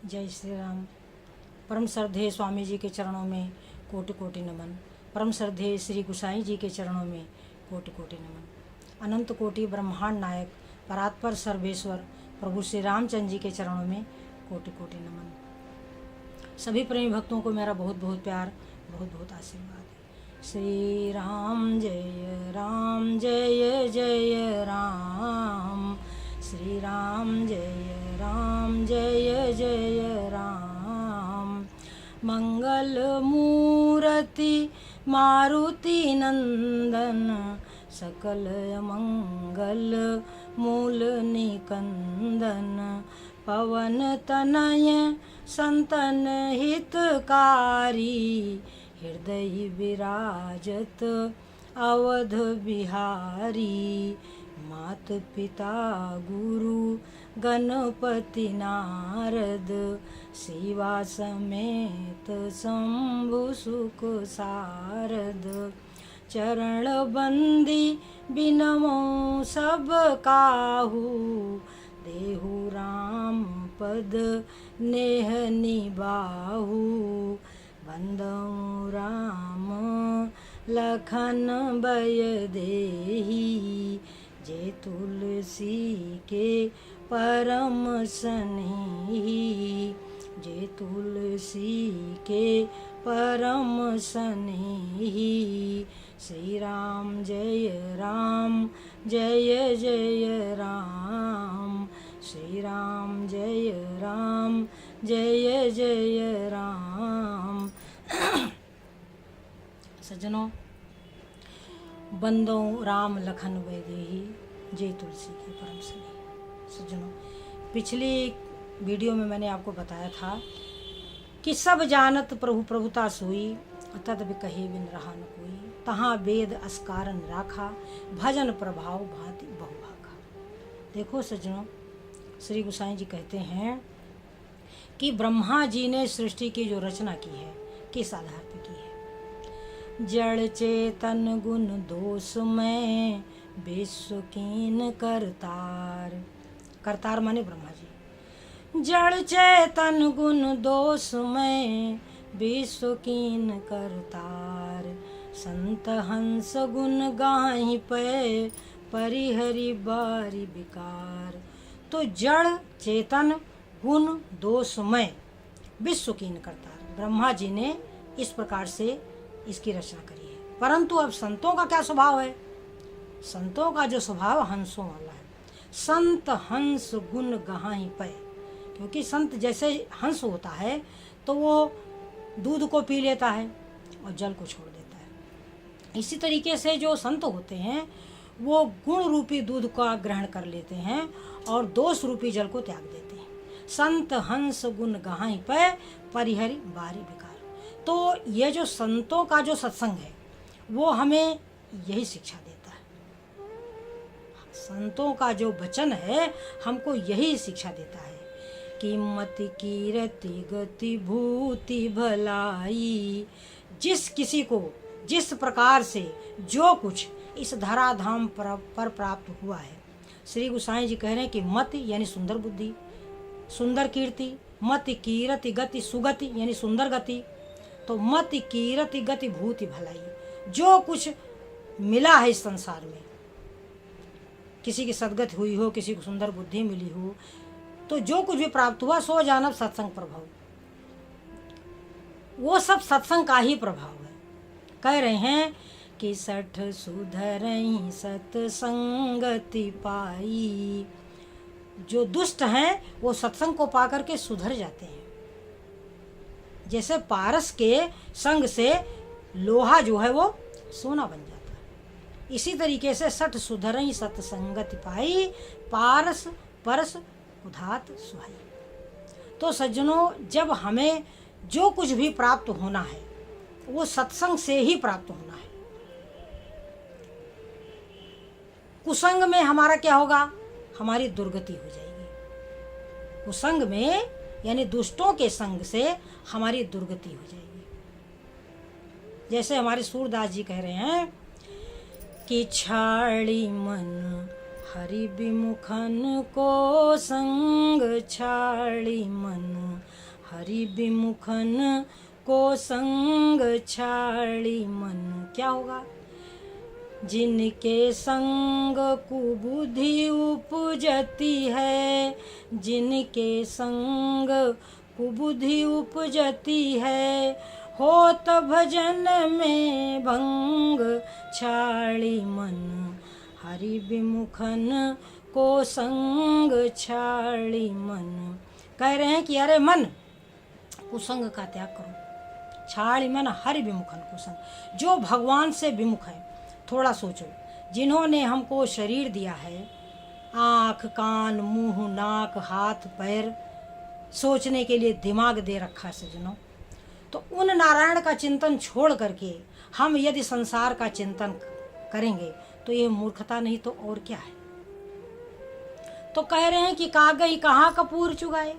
जय श्री राम। परम श्रद्धेय स्वामी जी के चरणों में कोटि कोटि नमन। परम श्रद्धेय श्री गुसाई जी के चरणों में कोटि कोटि नमन। अनंत कोटि ब्रह्मांड नायक परात्पर सर्वेश्वर प्रभु श्री रामचंद्र जी के चरणों में कोटि कोटि नमन। सभी प्रेमी भक्तों को मेरा बहुत बहुत प्यार, बहुत बहुत आशीर्वाद। श्री राम जय जय राम, श्री राम जय जय राम। मंगल मूर्ति मारुति नंदन, सकल मंगल मूल निकंदन। पवन तनय संतन हितकारी, हृदय विराजत अवध बिहारी। मात पिता गुरु गणपति नारद, सेवा समेत शंभु सुख सारद। चरण बंदी बिनमो सब काहू, देहु राम पद नेह निबाहु। बंदौ राम लखन बय देही, जे तुलसी के परम सनेही। जे तुलसी के परम सनेही। श्री राम जय जय राम, श्री राम जय जय राम। सज्जनों, बंदो राम लखन वैदेही, जय तुलसी के परम सनेही। सज्जनों, पिछली वीडियो में मैंने आपको बताया था कि सब जानत प्रभु प्रभुता सोई, तद कहे बिन रहा न कोई। तहाँ वेद अस्कारन राखा, भजन प्रभाव भांति बहुभाखा। देखो सज्जनों, श्री गोसाई जी कहते हैं कि ब्रह्मा जी ने सृष्टि की जो रचना की है, किस आधार पर की है? जड़ चेतन गुण दोष में, विश्व कीन करतार। करतार माने ब्रह्मा जी। जड़ चेतन गुण दोष में, विश्व कीन करतार। संत हंस गुण गाहि पे, परिहरि बारी विकार। तो जड़ चेतन गुण दोषमय, विश्व कीन करतार, ब्रह्मा जी ने इस प्रकार से इसकी रचना करी है। परंतु अब संतों का क्या स्वभाव है? संतों का जो स्वभाव हंसों वाला है। संत हंस गुण गाहि पे, क्योंकि संत जैसे हंस होता है तो वो दूध को पी लेता है और जल को छोड़ देता है। इसी तरीके से जो संत होते हैं वो गुण रूपी दूध का ग्रहण कर लेते हैं और दोष रूपी जल को त्याग देते हैं। संत हंस गुण गाहि पे, परिहरि बारी विकार। तो ये जो संतों का जो सत्संग है वो हमें यही शिक्षा देता है। संतों का जो वचन है हमको यही शिक्षा देता है कि मत कीरति गति भूति भलाई। जिस किसी को जिस प्रकार से जो कुछ इस धराधाम पर प्राप्त हुआ है, श्री गोसाई जी कह रहे हैं कि मत यानी सुंदर बुद्धि, सुंदर कीर्ति। मत कीरति गति सुगति यानी सुंदर गति। तो मत कीरति गति भूति भलाई, जो कुछ मिला है इस संसार में, किसी की सदगति हुई हो, किसी को सुंदर बुद्धि मिली हो, तो जो कुछ भी प्राप्त हुआ सो जानब सत्संग प्रभाव, वो सब सत्संग का ही प्रभाव है। कह रहे हैं कि सठ सुधरहि सत्संगति पाई। जो दुष्ट हैं वो सत्संग को पाकर के सुधर जाते हैं। जैसे पारस के संग से लोहा जो है वो सोना बन जाता है, इसी तरीके से सठ सुधरहि सत्संगति पाई, पारस परस उधात सुहाई। तो सज्जनों, जब हमें जो कुछ भी प्राप्त होना है वो सत्संग से ही प्राप्त होना है। कुसंग में हमारा क्या होगा? हमारी दुर्गति हो जाएगी। कुसंग में यानी दुष्टों के संग से हमारी दुर्गति हो जाएगी। जैसे हमारे सूरदास जी कह रहे हैं कि छाड़ी मन हरि विमुखन को संग, छाड़ी मन हरि विमुखन को संग छाड़ी मन। क्या होगा? जिनके संग कुबुद्धि उपजती है, जिनके संग कुबुद्धि उपजती है, होत भजन में भंग छाड़ी मन। हरि विमुखन को संग छाड़ी मन। कह रहे हैं कि अरे मन, कुसंग का त्याग करो। छाड़ी मन हरि विमुखन कुसंग, जो भगवान से विमुख है। थोड़ा सोचो, जिन्होंने हमको शरीर दिया है, आँख, कान, मुंह, नाक, हाथ, पैर, सोचने के लिए दिमाग दे रखा है सज्जनों, तो उन नारायण का चिंतन छोड़ करके हम यदि संसार का चिंतन करेंगे तो ये मूर्खता नहीं तो और क्या है। तो कह रहे हैं कि कागई कहाँ कपूर चुगाए,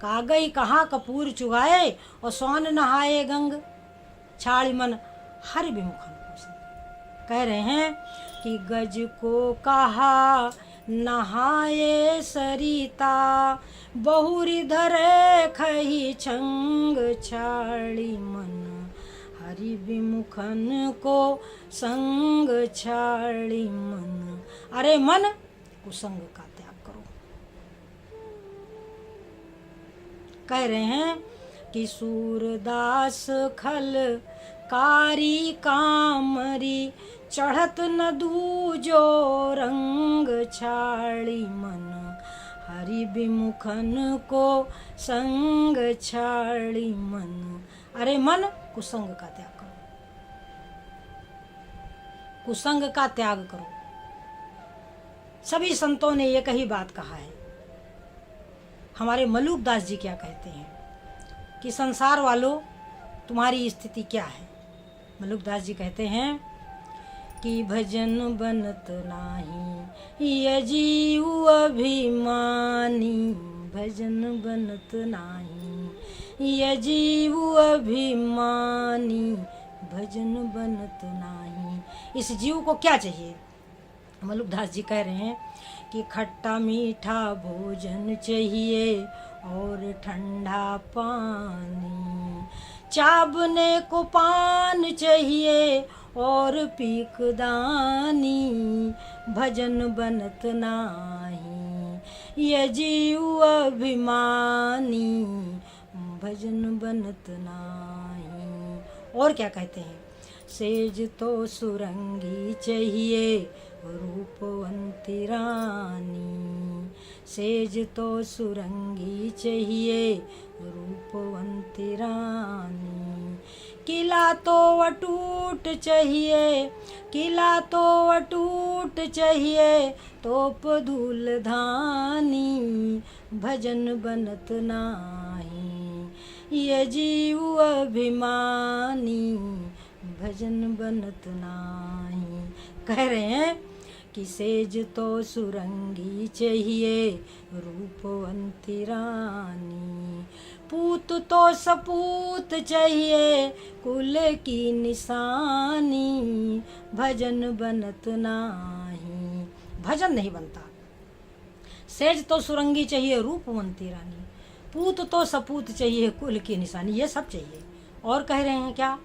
कागई कहाँ कपूर चुगाए और स्वान नहाए गंग, छाड़ी मन हरि विमुखन। कह रहे हैं कि गज को कहा नहाए सरिता, बहुरी धरे खही छंग छाड़ी मन। हरि विमुखन को संग छाड़ी मन। अरे मन, कुसंग का त्याग करो। कह रहे हैं कि सूरदास खल कारी कामरी, चढ़त न दूजो रंग छाड़ी मन। हरि विमुखन को संग छाड़ी मन। अरे मन, कुसंग का त्याग करो, कुसंग का त्याग करो। सभी संतों ने एक ही बात कहा है। हमारे मलुकदास जी क्या कहते हैं कि संसार वालों, तुम्हारी स्थिति क्या है? मलुकदास जी कहते हैं कि भजन बनत नाही ये जीव अभिमानी, भजन बनत नाही ये जीव अभिमानी, भजन बनत नाही। इस जीव को क्या चाहिए? मलुकदास जी कह रहे हैं कि खट्टा मीठा भोजन चाहिए और ठंडा पानी, चावने को पान चाहिए और पीकदानी, भजन बनत नाही ये जीव अभिमानी, भजन बनत नाही। और क्या कहते हैं? सेज तो सुरंगी चाहिए रूपवंती रानी, सेज तो सुरंगी चाहिए रूपवंती रानी, किला तो अटूट चाहिए, किला तो अटूट चाहिए, तोप धूल धानी, भजन बनत नाही ये जीव अभिमानी, भजन बनत नाही। कह रहे हैं कि सेज तो सुरंगी चाहिए रूपवंती रानी, पूत तो सपूत चाहिए कुल की निशानी, भजन बनत नाही, भजन नहीं बनता। सेज तो सुरंगी चाहिए रूपवंती रानी, पूत तो सपूत चाहिए कुल की निशानी, ये सब चाहिए। और कह रहे हैं क्या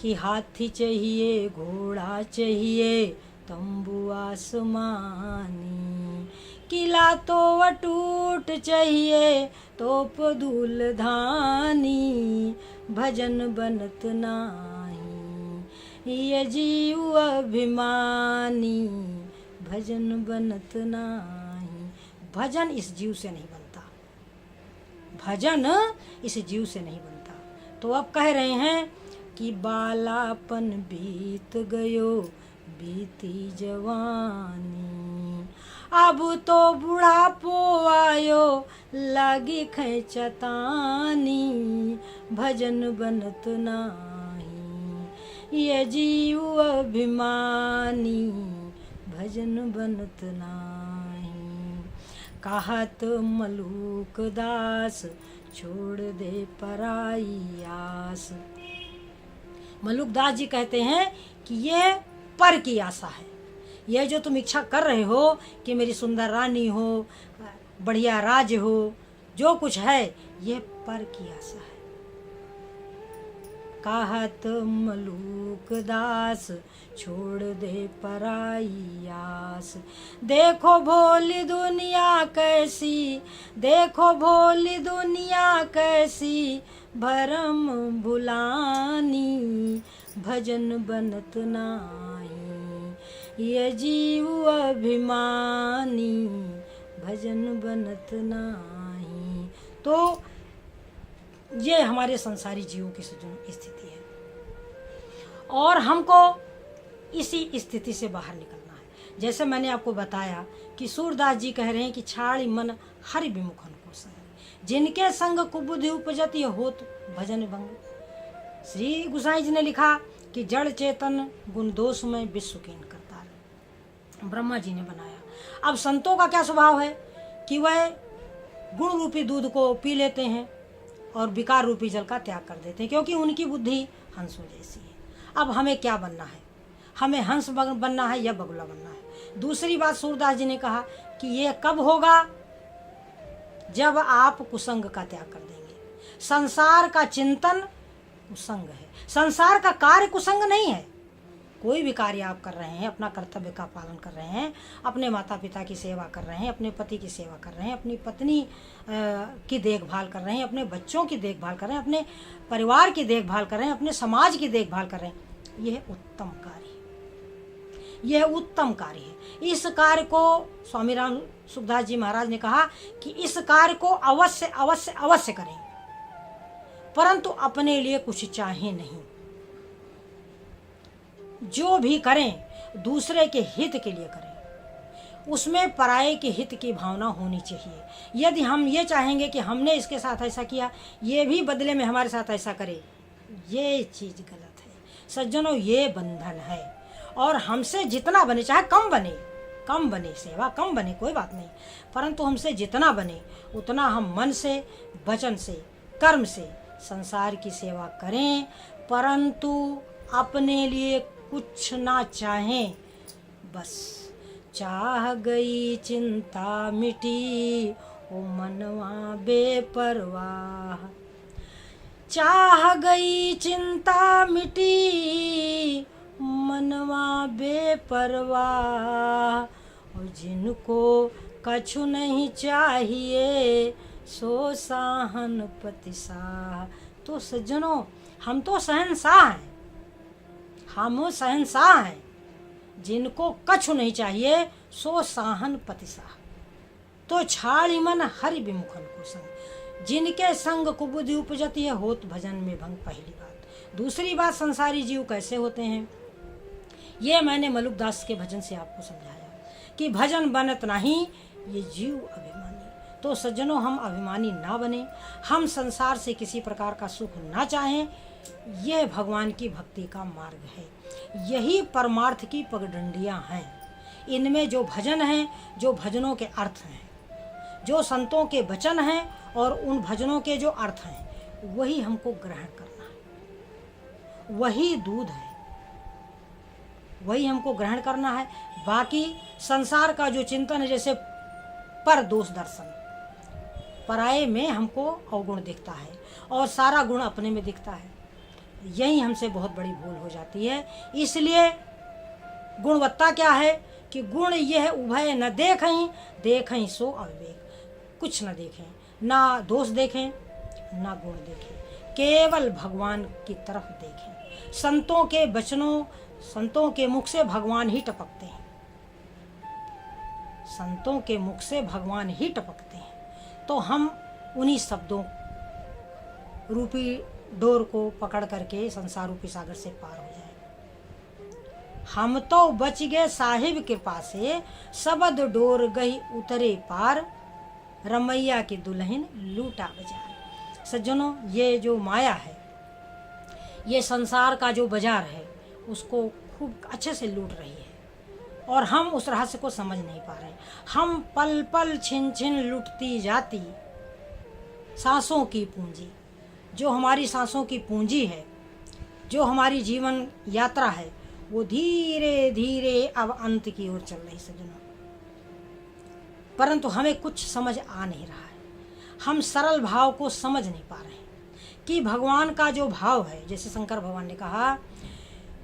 कि हाथी चाहिए, घोड़ा चाहिए, तंबू आसमानी, किला तो अटूट चाहिए, तोप धूल धानी, भजन बनत नाही ये जीव अभिमानी, भजन बनत नाही। भजन इस जीव से नहीं बनता, भजन इस जीव से नहीं बनता। तो अब कह रहे हैं कि बालापन बीत गयो बीती जवानी, अब तो बुढ़ापो आयो लागी खैचतानी, भजन बनत नाही ये जीव अभिमानी, भजन बनत नाही। कहत मलूक दास छोड़ दे पराई आस। मलुकदास जी कहते हैं कि ये पर की आशा है, यह जो तुम इच्छा कर रहे हो कि मेरी सुंदर रानी हो, बढ़िया राज्य हो, जो कुछ है ये पर की आशा है। कहत मलूक दास छोड़ दे पराई आस, देखो भोली दुनिया कैसी, देखो भोली दुनिया कैसी, भरम भुलानी भजन बनत नाही, ये जीव अभिमानी भजन बनत नाही। तो ये हमारे संसारी जीवों की स्थिति है और हमको इसी स्थिति से बाहर निकलना है। जैसे मैंने आपको बताया कि सूरदास जी कह रहे हैं कि छाड़ी मन हरि विमुखन को संग, जिनके संग कुबुद्धि उपजत ये होत भजन भंग। श्री गोसाई जी ने लिखा कि जड़ चेतन गुण दोष में विश्व कीन करता है, ब्रह्मा जी ने बनाया। अब संतों का क्या स्वभाव है कि वह गुण रूपी दूध को पी लेते हैं और विकार रूपी जल का त्याग कर देते हैं, क्योंकि उनकी बुद्धि हंसों जैसी है। अब हमें क्या बनना है? हमें हंस बनना है या बगुला बनना है? दूसरी बात सूरदास जी ने कहा कि ये कब होगा? जब आप कुसंग का त्याग कर देंगे। संसार का चिंतन कुसंग है, संसार का कार्य कुसंग नहीं है। कोई भी कार्य आप कर रहे हैं, अपना कर्तव्य का पालन कर रहे हैं, अपने माता पिता की सेवा कर रहे हैं, अपने पति की सेवा कर रहे हैं, अपनी पत्नी की देखभाल कर रहे हैं, अपने बच्चों की देखभाल कर रहे हैं, अपने परिवार की देखभाल कर रहे हैं, अपने समाज की देखभाल कर रहे हैं, यह उत्तम कार्य है, यह उत्तम कार्य है। इस कार्य को स्वामी राम सुखदास जी महाराज ने कहा कि इस कार्य को अवश्य अवश्य अवश्य करें, परंतु अपने लिए कुछ चाहे नहीं। जो भी करें दूसरे के हित के लिए करें, उसमें पराये के हित की भावना होनी चाहिए। यदि हम ये चाहेंगे कि हमने इसके साथ ऐसा किया, ये भी बदले में हमारे साथ ऐसा करे, ये चीज़ गलत है सज्जनों, ये बंधन है। और हमसे जितना बने, चाहे कम बने सेवा कम बने, कोई बात नहीं, परंतु हमसे जितना बने उतना हम मन से, वचन से, कर्म से संसार की सेवा करें, परंतु अपने लिए कुछ ना चाहें। बस चाह गई चिंता मिटी, ओ मनवा बेपरवाह, चाह गई चिंता मिटी, मनवा बेपरवाह, और जिनको कछु नहीं चाहिए सो साहन पतिसाह। तो सज्जनों, हम तो शहंशाह हैं, हम शहंशाह हैं, जिनको कछु नहीं चाहिए सो साहन पतिसाह। तो छाड़ी मन हरि विमुखन को संग, जिनके संग कुबुद्धि उपजती है होत भजन में भंग। पहली बात। दूसरी बात, संसारी जीव कैसे होते हैं, ये मैंने मलुकदास के भजन से आपको समझाया कि भजन बनत नहीं, ये जीव अभिमानी। तो सज्जनों, हम अभिमानी ना बने, हम संसार से किसी प्रकार का सुख ना चाहें, यह भगवान की भक्ति का मार्ग है। यही परमार्थ की पगडंडियां हैं। इनमें जो भजन हैं, जो भजनों के अर्थ हैं, जो संतों के वचन हैं और उन भजनों के जो अर्थ हैं, वही हमको ग्रहण करना है, वही दूध है, वही हमको ग्रहण करना है। बाकी संसार का जो चिंतन है, जैसे पर दोष दर्शन, पराये में हमको अवगुण दिखता है और सारा गुण अपने में दिखता है, यही हमसे बहुत बड़ी भूल हो जाती है। इसलिए गुणवत्ता क्या है कि गुण यह उभय न देखें, देखें सो अविवेक। कुछ न देखें, ना दोष देखें ना गुण देखें, केवल भगवान की तरफ देखें। संतों के वचनों, संतों के मुख से भगवान ही टपकते हैं, संतों के मुख से भगवान ही टपकते हैं। तो हम उन्हीं शब्दों रूपी डोर को पकड़ करके संसार रूपी सागर से पार हो जाए। हम तो बच गए साहिब कृपा से, सबद डोर गई उतरे पार, रमैया की दुल्हन लूटा बाजार। सज्जनों, ये जो माया है, ये संसार का जो बाजार है, उसको खूब अच्छे से लूट रही है और हम उस रहस्य को समझ नहीं पा रहे। हम पल पल छिन छिन लुटती जाती सांसों की पूंजी, जो हमारी सांसों की पूंजी है, जो हमारी जीवन यात्रा है, वो धीरे धीरे अब अंत की ओर चल रही। सज्जनों, परंतु हमें कुछ समझ आ नहीं रहा है। हम सरल भाव को समझ नहीं पा रहे हैं कि भगवान का जो भाव है, जैसे शंकर भगवान ने कहा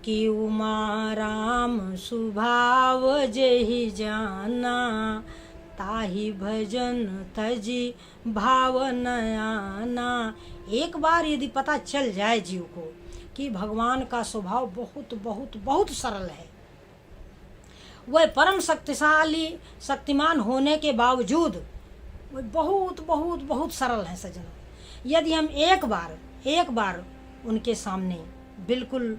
कि उमा राम सुभाव जेहि जाना, ताहि भजन तजी भाव न आना। एक बार यदि पता चल जाए जीव को कि भगवान का स्वभाव बहुत बहुत बहुत सरल है, वह परम शक्तिशाली शक्तिमान होने के बावजूद वह बहुत बहुत बहुत सरल है सज्जनों। यदि हम एक बार उनके सामने बिल्कुल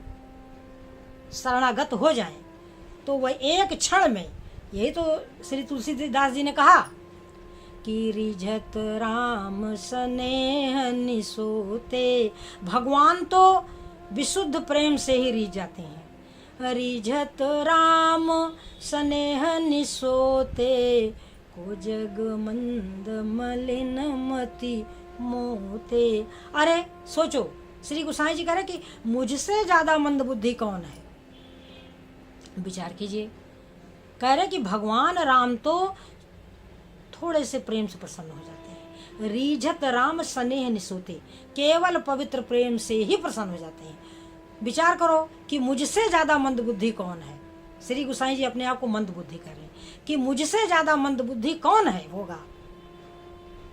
शरणागत हो जाएं तो वह एक क्षण में, यही तो श्री तुलसीदास जी ने कहा कि रिझत राम स्नेह निसोते। भगवान तो विशुद्ध प्रेम से ही रिझ जाते हैं। रिझत राम स्नेह निसोते, को जग मंद मलिन मति मोते। अरे सोचो, श्री गोसाई जी कह रहे कि मुझसे ज्यादा मंद बुद्धि कौन है। विचार कीजिए, कह रहे कि भगवान राम तो थोड़े से प्रेम से प्रसन्न हो जाते हैं। रिझत राम स्नेह निसोते, केवल पवित्र प्रेम से ही प्रसन्न हो जाते हैं। विचार करो कि मुझसे ज्यादा मंद बुद्धि कौन है। श्री गोसाई जी अपने आप को मंद बुद्धि कर रहे हैं कि मुझसे ज्यादा मंद बुद्धि कौन है होगा।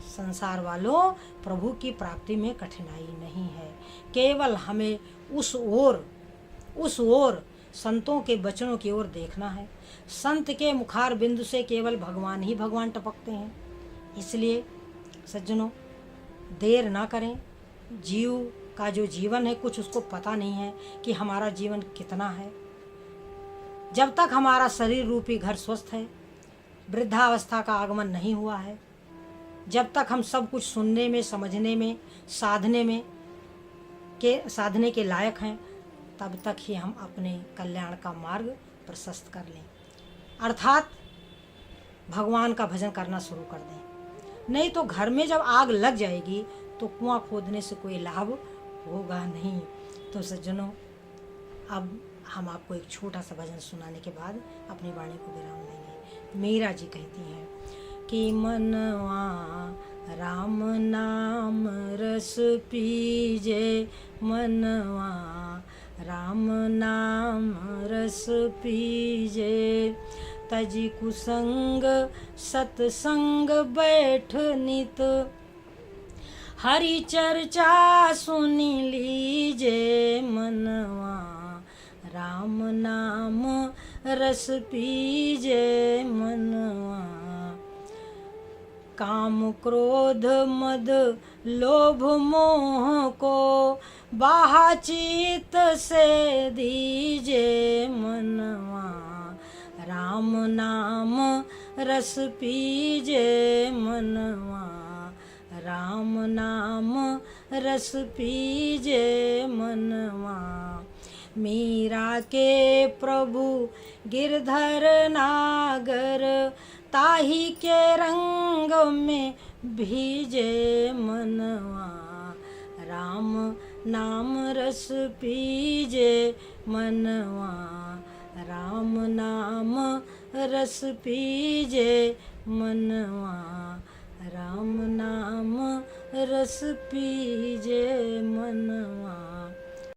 संसार वालों, प्रभु की प्राप्ति में कठिनाई नहीं है, केवल हमें उस ओर संतों के वचनों की ओर देखना है। संत के मुखार बिंदु से केवल भगवान ही भगवान टपकते हैं। इसलिए सज्जनों, देर ना करें। जीव का जो जीवन है, कुछ उसको पता नहीं है कि हमारा जीवन कितना है। जब तक हमारा शरीर रूपी घर स्वस्थ है, वृद्धावस्था का आगमन नहीं हुआ है, जब तक हम सब कुछ सुनने में, समझने में, साधने के लायक हैं, तब तक ही हम अपने कल्याण का मार्ग प्रशस्त कर लें, अर्थात भगवान का भजन करना शुरू कर दें। नहीं तो घर में जब आग लग जाएगी तो कुआं खोदने से कोई लाभ होगा नहीं। तो सज्जनों, अब हम आपको एक छोटा सा भजन सुनाने के बाद अपनी वाणी को विराम देंगे। मीरा जी कहती हैं कि मनवा राम नाम रस पीजे, मनवा राम नाम रस पीजे, तजी कुसंग सतसंग बैठ नित, हरि चर्चा सुनी लीजे, मनवा राम नाम रस पीजे, मनवा काम क्रोध मद लोभ मोह को बाहचित से दीजे, मनवा राम नाम रस पीजे, मनवा राम नाम रस पीजे, मनवा मीरा के प्रभु गिरधर नागर, ताही के रंग में भीजे, मनवा राम नाम रस पीजे, मनवा राम नाम रस पीजे, मनवा राम नाम रस पीजे, मनवा।